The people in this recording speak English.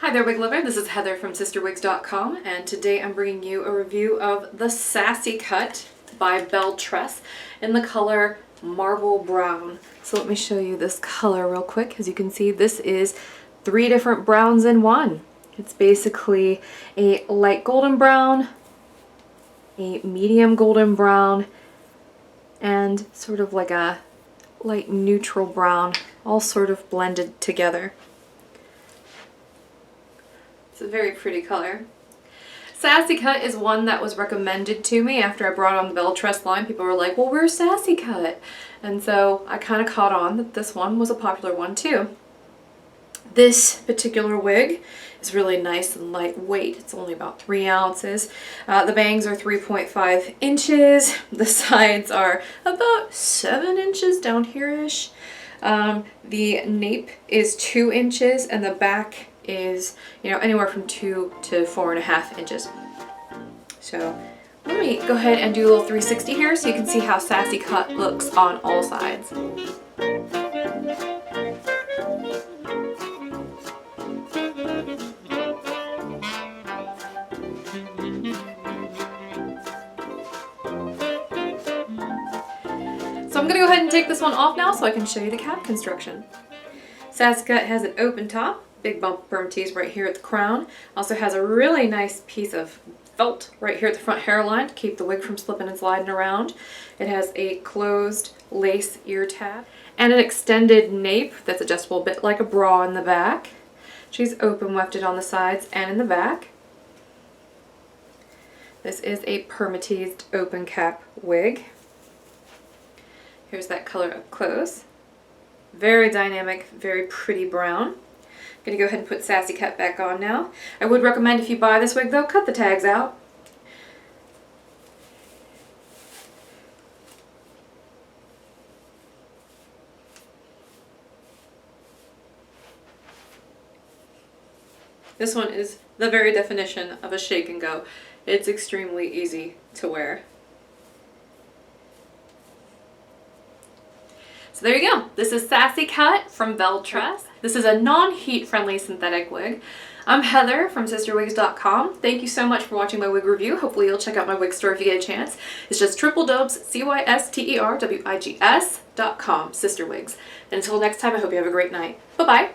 Hi there, wig lover. This is Heather from CysterWigs.com, and today I'm bringing you a review of the Sassy cut by BelleTress in the color Marble Brown. So let me show you this color real quick. As you can see, this is 3 different browns in one. It's basically a light golden brown, a medium golden brown, and sort of like a light neutral brown, all sort of blended together. It's a very pretty color. Sassy Cut is one that was recommended to me after I brought on the BelleTress line. People were like, well, where's Sassy Cut? And so I kind of caught on that this one was a popular one too. This particular wig is really nice and lightweight. It's only about 3 ounces. The bangs are 3.5 inches. The sides are about 7 inches down here-ish. The nape is 2 inches and the back is, anywhere from 2 to 4.5 inches. So let me go ahead and do a little 360 here so you can see how Sassy Cut looks on all sides. So I'm going to go ahead and take this one off now so I can show you the cap construction. Sassy Cut has an open top, big bumper tees right here at the crown. Also has a really nice piece of felt right here at the front hairline to keep the wig from slipping and sliding around. It has a closed lace ear tab and an extended nape that's adjustable a bit like a bra in the back. She's open wefted on the sides and in the back. This is a permateased open cap wig. Here's that color up close. Very dynamic, very pretty brown. I'm going to go ahead and put Sassy Cut back on now. I would recommend if you buy this wig though, cut the tags out. This one is the very definition of a shake and go. It's extremely easy to wear. So there you go. This is Sassy Cut from BelleTress. This is a non-heat friendly synthetic wig. I'm Heather from CysterWigs.com. Thank you so much for watching my wig review. Hopefully you'll check out my wig store if you get a chance. It's just CysterWigs.com, CysterWigs. And until next time, I hope you have a great night. Bye-bye.